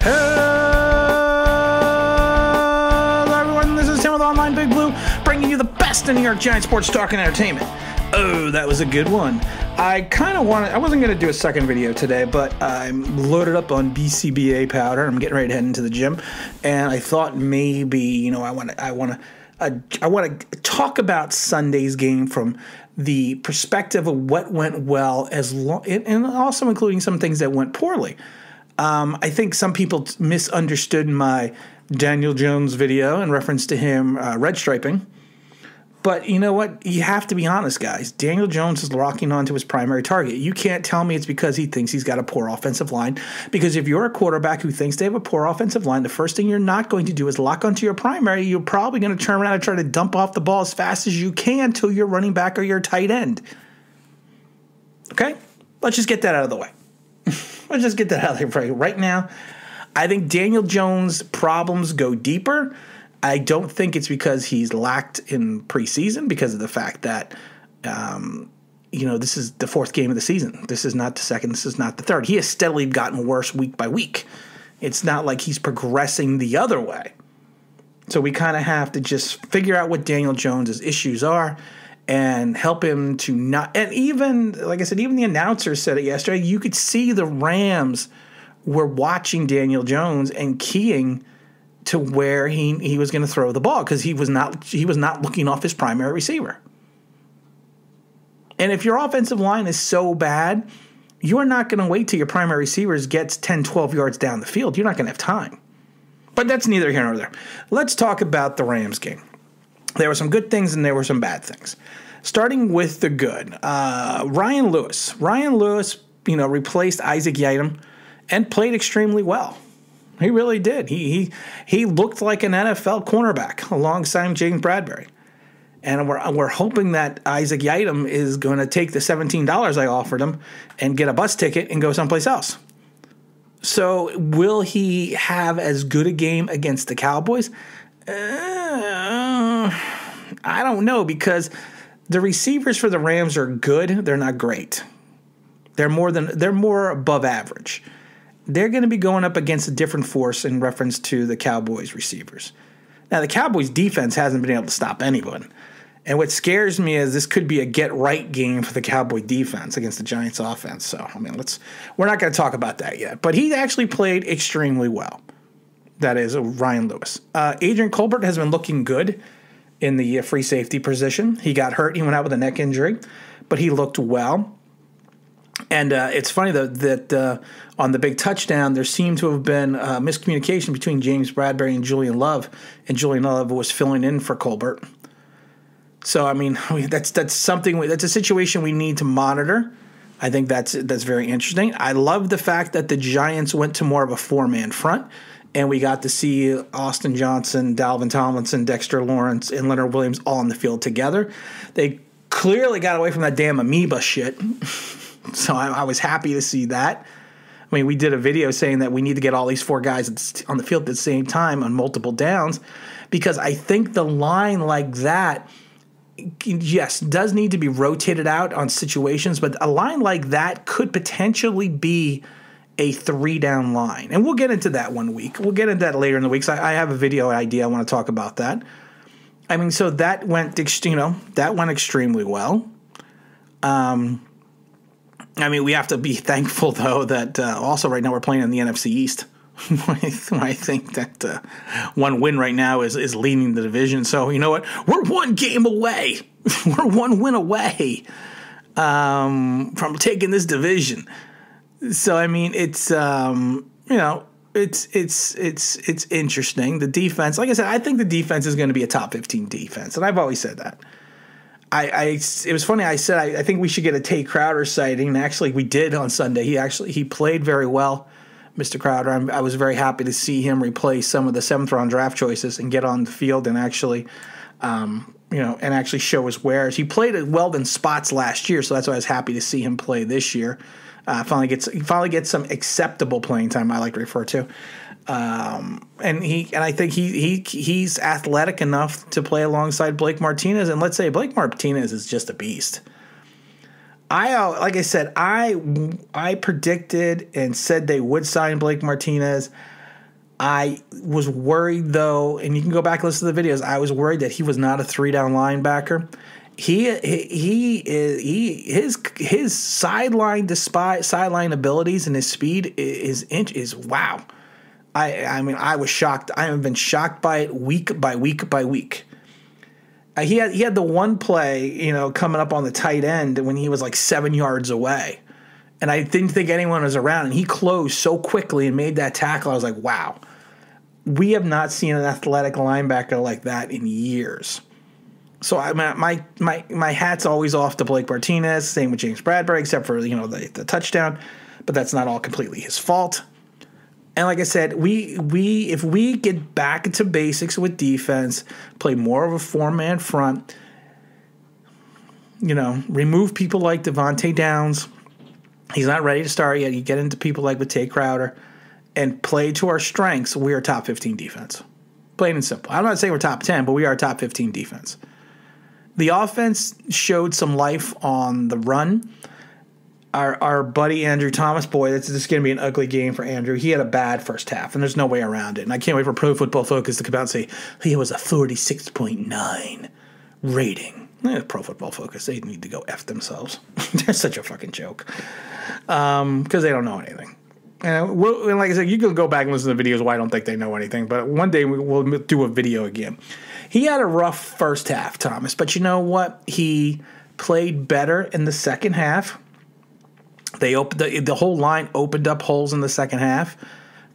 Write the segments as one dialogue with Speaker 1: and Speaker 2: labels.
Speaker 1: Hello, everyone. This is Tim with Online Big Blue, bringing you the best in New York Giants sports talk and entertainment. Oh, that was a good one. I wasn't going to do a second video today, but I'm loaded up on BCBA powder. I'm getting ready to head into the gym, and I thought maybe, I want to talk about Sunday's game from the perspective of what went well, and also including some things that went poorly. I think some people misunderstood my Daniel Jones video in reference to him red striping. But you know what? You have to be honest, guys. Daniel Jones is locking onto his primary target. You can't tell me it's because he thinks he's got a poor offensive line. Because if you're a quarterback who thinks they have a poor offensive line, the first thing you're not going to do is lock onto your primary. You're probably going to turn around and try to dump off the ball as fast as you can to your running back or your tight end. Okay? Let's just get that out of the way. Let's just get that out of there right now. I think Daniel Jones' problems go deeper. I don't think it's because he's lacked in preseason, because of the fact that, this is the fourth game of the season. This is not the second. This is not the third. He has steadily gotten worse week by week. It's not like he's progressing the other way. So we kind of have to just figure out what Daniel Jones' issues are and help him to not – and even, like I said, even the announcers said it yesterday. You could see the Rams were watching Daniel Jones and keying to where he was going to throw the ball, because he was not looking off his primary receiver. And if your offensive line is so bad, you're not going to wait till your primary receivers gets 10, 12 yards down the field. You're not going to have time. But that's neither here nor there. Let's talk about the Rams game. There were some good things and there were some bad things. Starting with the good, Ryan Lewis. Ryan Lewis, replaced Isaac Yiadom and played extremely well. He really did. He looked like an NFL cornerback alongside James Bradberry. And we're hoping that Isaac Yiadom is going to take the $17 I offered him and get a bus ticket and go someplace else. So will he have as good a game against the Cowboys? I don't know, because the receivers for the Rams are good. They're not great. They're more above average. They're going to be going up against a different force in reference to the Cowboys receivers. Now, the Cowboys defense hasn't been able to stop anyone. And what scares me is this could be a get-right game for the Cowboy defense against the Giants offense. So, we're not going to talk about that yet. But he actually played extremely well. That is Ryan Lewis. Adrian Colbert has been looking good in the free safety position. He got hurt. He went out with a neck injury, but he looked well. And it's funny that on the big touchdown, there seemed to have been miscommunication between James Bradberry and Julian Love, and Julian Love was filling in for Colbert. So, that's something. That's a situation we need to monitor. I think that's very interesting. I love the fact that the Giants went to more of a four-man front, and we got to see Austin Johnson, Dalvin Tomlinson, Dexter Lawrence, and Leonard Williams all on the field together. They clearly got away from that damn amoeba shit. So I was happy to see that. We did a video saying that we need to get all these four guys on the field at the same time on multiple downs, because I think the line like that, yes, does need to be rotated out on situations, but a line like that could potentially be a 3-down line. And we'll get into that one week. We'll get into that later in the week. So I have a video idea. I want to talk about that. So that went, that went extremely well. We have to be thankful, though, that also right now we're playing in the NFC East. I think that one win right now is leading the division. So, you know what? We're one game away. We're one win away from taking this division. So, it's it's interesting. The defense, like I said, I think the defense is going to be a top 15 defense, and I've always said that. It was funny. I said I think we should get a Tay Crowder sighting, and actually we did on Sunday. He played very well, Mr. Crowder. I was very happy to see him replace some of the 7th-round draft choices and get on the field and actually, show his wares. He played well in spots last year, so that's why I was happy to see him play this year. Finally gets some acceptable playing time, I like to refer to. And I think he's athletic enough to play alongside Blake Martinez. And let's say Blake Martinez is just a beast. Like I said, I predicted and said they would sign Blake Martinez. I was worried, though, and you can go back and listen to the videos, I was worried that he was not a 3-down linebacker. His sideline abilities and his speed is wow. I mean, I was shocked. I have been shocked by it week by week by week. He had the one play, coming up on the tight end when he was like 7 yards away. And I didn't think anyone was around, and he closed so quickly and made that tackle. I was like, wow. We have not seen an athletic linebacker like that in years. So my hat's always off to Blake Martinez. Same with James Bradbury, except for the touchdown, but that's not all completely his fault. And like I said, if we get back to basics with defense, play more of a 4-man front, remove people like Devontae Downs. He's not ready to start yet. You get into people like with Tay Crowder and play to our strengths. We are top 15 defense. Plain and simple. I'm not saying we're top 10, but we are top 15 defense. The offense showed some life on the run. Our buddy Andrew Thomas, boy, this is going to be an ugly game for Andrew. He had a bad first half, and there's no way around it. And I can't wait for Pro Football Focus to come out and say, he was a 46.9 rating. Pro Football Focus, they need to go F themselves. They're such a fucking joke. Because they don't know anything. And like I said, you can go back and listen to videos why I don't think they know anything. But one day we'll do a video again. He had a rough first half, Thomas. But you know what? He played better in the second half. They opened the whole line opened up holes in the second half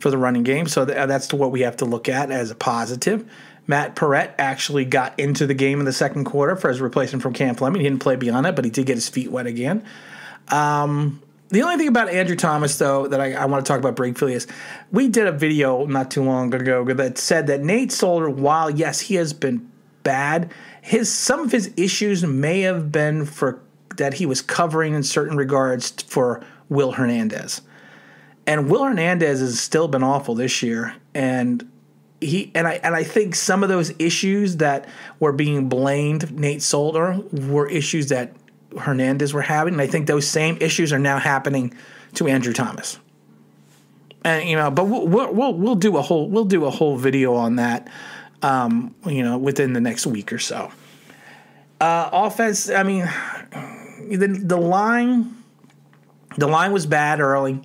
Speaker 1: for the running game. So that's what we have to look at as a positive. Matt Perrette actually got into the game in the second quarter for his replacement from Cam Fleming. He didn't play beyond it, but he did get his feet wet again. The only thing about Andrew Thomas, though, that I want to talk about briefly is we did a video not too long ago that said that Nate Solder, while, yes, he has been bad, some of his issues may have been for that he was covering in certain regards for Will Hernandez. And Will Hernandez has still been awful this year, and I think some of those issues that were being blamed Nate Solder were issues that Hernandez were having, and I think those same issues are now happening to Andrew Thomas. And but we'll do a whole video on that, within the next week or so. Offense, I mean, the line was bad early.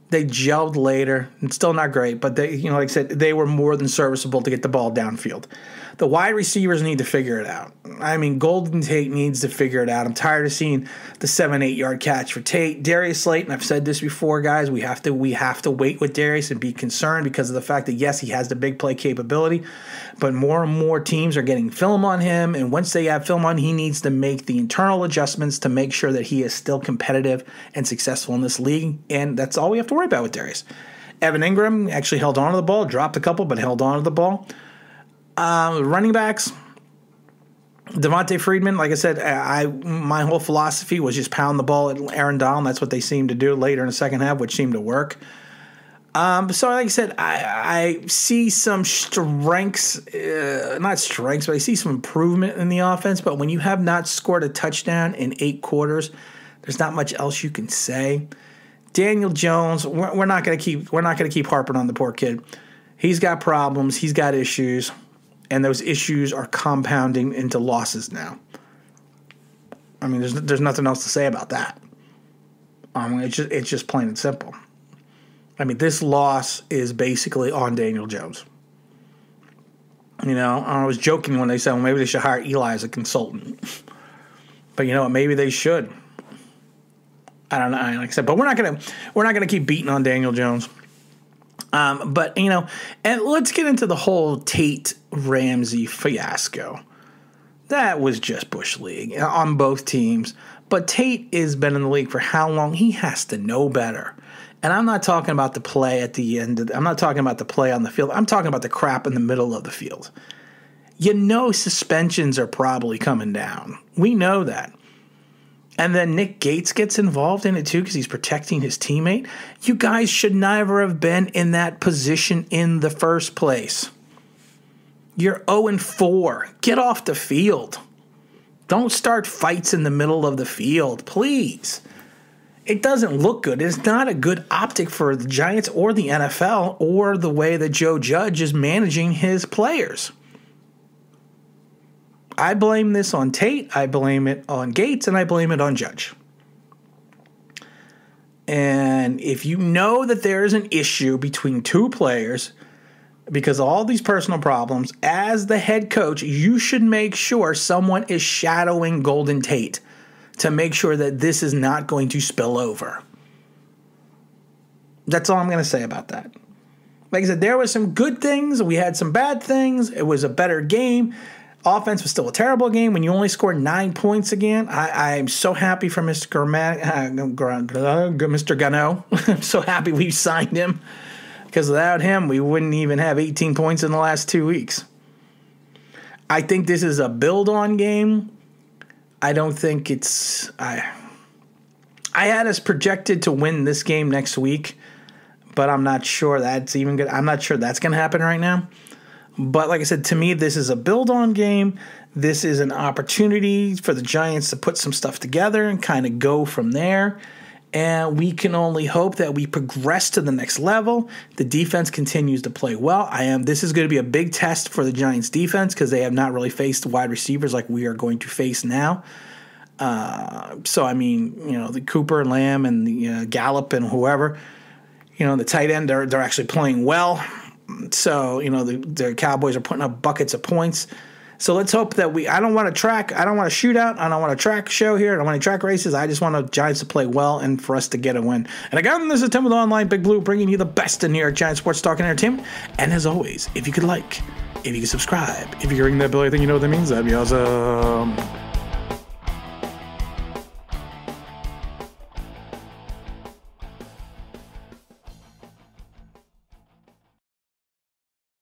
Speaker 1: They gelled later. It's still not great, but they, like I said, they were more than serviceable to get the ball downfield. The wide receivers need to figure it out. I mean, Golden Tate needs to figure it out. I'm tired of seeing the 7-8 yard catch for Tate. Darius Slayton, I've said this before, guys. We have to wait with Darius and be concerned because of the fact that, yes, he has the big play capability, but more and more teams are getting film on him, and once they have film on, he needs to make the internal adjustments to make sure that he is still competitive and successful in this league, and that's all we have to worry about with Darius. Evan Ingram actually held on to the ball, dropped a couple, but held on to the ball. Running backs, Devontae Freeman, like I said, my whole philosophy was just pound the ball at Aaron Donald. That's what they seemed to do later in the second half, which seemed to work. So like I said, I see some strengths, not strengths, but I see some improvement in the offense. But when you have not scored a touchdown in 8 quarters, there's not much else you can say. Daniel Jones, we're not going to keep harping on the poor kid. He's got problems. He's got issues. And those issues are compounding into losses now. I mean, there's nothing else to say about that. It's just plain and simple. I mean, this loss is basically on Daniel Jones. I was joking when they said, well, maybe they should hire Eli as a consultant. But you know what? Maybe they should. I don't know. Like I said, but we're not gonna keep beating on Daniel Jones. But and let's get into the whole Tate Ramsey fiasco. That was just Bush League on both teams. But Tate has been in the league for how long? He has to know better. And I'm not talking about the play at the end. I'm not talking about the play on the field. I'm talking about the crap in the middle of the field. Suspensions are probably coming down. We know that. And then Nick Gates gets involved in it too because he's protecting his teammate. You guys should never have been in that position in the first place. You're 0-4. Get off the field. Don't start fights in the middle of the field, please. it doesn't look good. It's not a good optic for the Giants or the NFL or the way that Joe Judge is managing his players. I blame this on Tate, I blame it on Gates, and I blame it on Judge. And if you know that there is an issue between two players because of all these personal problems, as the head coach, you should make sure someone is shadowing Golden Tate to make sure that this is not going to spill over. That's all I'm going to say about that. Like I said, there were some good things. We had some bad things. It was a better game. Offense was still a terrible game when you only scored 9 points again. I'm so happy for Mr. Gano. I'm so happy we signed him because without him, we wouldn't even have 18 points in the last 2 weeks. I think this is a build-on game. I don't think it's I had us projected to win this game next week, but I'm not sure that's even good. I'm not sure that's going to happen right now. But like I said, to me, this is a build-on game. This is an opportunity for the Giants to put some stuff together and kind of go from there. And we can only hope that we progress to the next level. The defense continues to play well. This is going to be a big test for the Giants defense because they have not really faced wide receivers like we are going to face now. So, I mean, the Cooper and Lamb and the Gallup and whoever, the tight end, they're actually playing well. So, the Cowboys are putting up buckets of points. So let's hope that I don't want to shoot out. I don't want a track show here. I don't want any track races. I just want the Giants to play well and for us to get a win. And again, this is Tim with Online Big Blue, bringing you the best in New York Giants sports talk and entertainment. And as always, if you could like, if you could subscribe, if you could ring that bell, I think you know what that means. That'd be awesome.